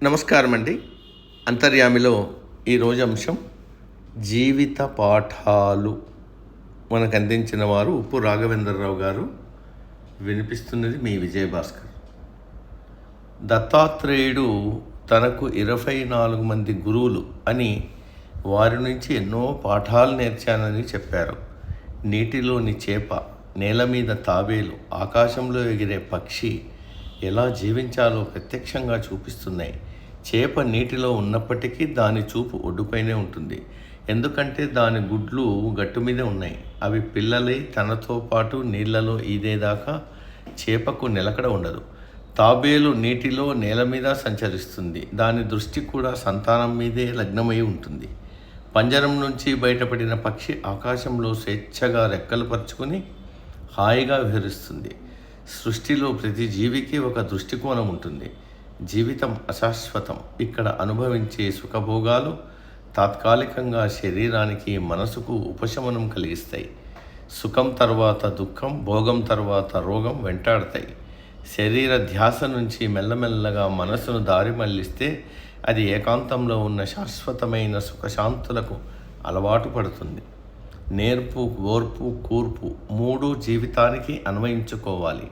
నమస్కారం అండి. అంతర్యామిలో ఈరోజు అంశం జీవిత పాఠాలు మనకు అందించిన వారు ఉప్పు రాఘవేంద్రరావు గారు. వినిపిస్తున్నది మీ విజయభాస్కర్. దత్తాత్రేయుడు తనకు 24 మంది గురువులు అని, వారి నుంచి ఎన్నో పాఠాలు నేర్చానని చెప్పారు. నీటిలోని చేప, నేల మీద తాబేలు, ఆకాశంలో ఎగిరే పక్షి ఎలా జీవించాలో ప్రత్యక్షంగా చూపిస్తున్నాయి. చేప నీటిలో ఉన్నప్పటికీ దాని చూపు ఒడ్డుపైనే ఉంటుంది. ఎందుకంటే దాని గుడ్లు గట్టు మీదే ఉన్నాయి. అవి పిల్లలై తనతో పాటు నీళ్లలో ఈదేదాకా చేపకు నిలకడ ఉండదు. తాబేలు నీటిలో, నేల మీద సంచరిస్తుంది. దాని దృష్టి కూడా సంతానం మీదే లగ్నమై ఉంటుంది. పంజరం నుంచి బయటపడిన పక్షి ఆకాశంలో స్వేచ్ఛగా రెక్కలు పరుచుకొని హాయిగా విహరిస్తుంది. సృష్టిలో ప్రతి జీవికి ఒక దృష్టికోణం ఉంటుంది. జీవితం అశాశ్వతం. ఇక్కడ అనుభవించే సుఖభోగాలు తాత్కాలికంగా శరీరానికి, మనసుకు ఉపశమనం కలిగిస్తాయి. సుఖం తర్వాత దుఃఖం, భోగం తర్వాత రోగం వెంటాడతాయి. శరీర ధ్యాస నుంచి మెల్లమెల్లగా మనసును దారి మళ్లిస్తే అది ఏకాంతంలో ఉన్న శాశ్వతమైన సుఖశాంతులకు అలవాటు పడుతుంది. నేర్పు, ఓర్పు, కూర్పు మూడు జీవితానికి అన్వయించుకోవాలి.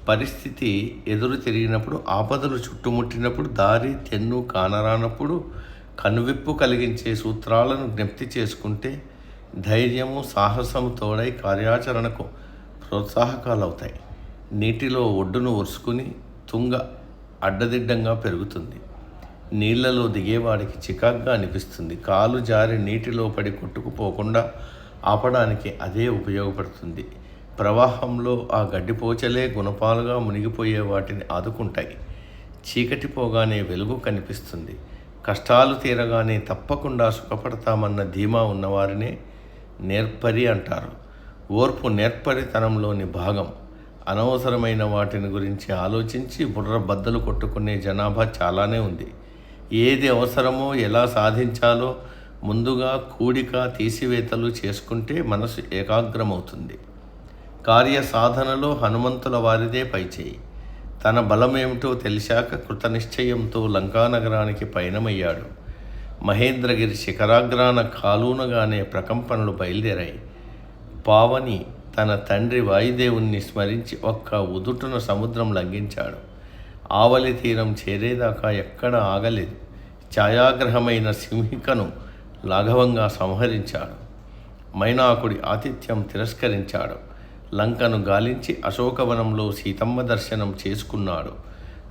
పరిస్థితి ఎదురు తిరిగినప్పుడు, ఆపదలు చుట్టుముట్టినప్పుడు, దారి తెన్ను కానరానప్పుడు కనువిప్పు కలిగించే సూత్రాలను జ్ఞప్తి చేసుకుంటే ధైర్యము, సాహసము తోడై కార్యాచరణకు ప్రోత్సాహకాలవుతాయి. నీటిలో ఒడ్డును ఒరుసుకుని తుంగ అడ్డదిడ్డంగా పెరుగుతుంది. నీళ్లలో దిగేవాడికి చికాగ్గా అనిపిస్తుంది. కాలు జారి నీటిలో పడి కొట్టుకుపోకుండా ఆపడానికి అదే ఉపయోగపడుతుంది. ప్రవాహంలో ఆ గడ్డిపోచలే గుణపాలుగా మునిగిపోయే వాటిని ఆదుకుంటాయి. చీకటి పోగానే వెలుగు కనిపిస్తుంది. కష్టాలు తీరగానే తప్పకుండా సుఖపడతామన్న ధీమా ఉన్నవారినే నేర్పరి అంటారు. ఓర్పు నేర్పరితనంలోని భాగం. అనవసరమైన వాటిని గురించి ఆలోచించి బుర్ర బద్దలు కొట్టుకునే జనాభా చాలానే ఉంది. ఏది అవసరమో, ఎలా సాధించాలో ముందుగా కూడిక, తీసివేతలు చేసుకుంటే మనసు ఏకాగ్రమవుతుంది. కార్య సాధనలో హనుమంతుల వారిదే పైచేయి. తన బలమేమిటో తెలిసాక కృతనిశ్చయంతో లంకానగరానికి పయనమయ్యాడు. మహేంద్రగిరి శిఖరాగ్రాన కాలూనగానే ప్రకంపనలు బయలుదేరాయి. పావని తన తండ్రి వాయుదేవుణ్ణి స్మరించి ఒక్క ఉదుటున సముద్రం లంఘించాడు. ఆవలి తీరం చేరేదాకా ఎక్కడా ఆగలేదు. ఛాయాగ్రహమైన సింహికను లాఘవంగా సంహరించాడు. మైనాకుడి ఆతిథ్యం తిరస్కరించాడు. లంకను గాలించి అశోకవనంలో సీతమ్మ దర్శనం చేసుకున్నాడు.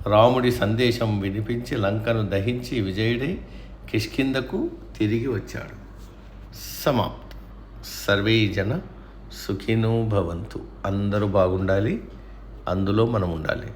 రాముడి సందేశం వినిపించి లంకను దహించి విజయుడై కిష్కింధకు తిరిగి వచ్చాడు. సమాప్తం. సర్వే జన సుఖినో భవంతు. అందరూ బాగుండాలి, అందులో మనం ఉండాలి.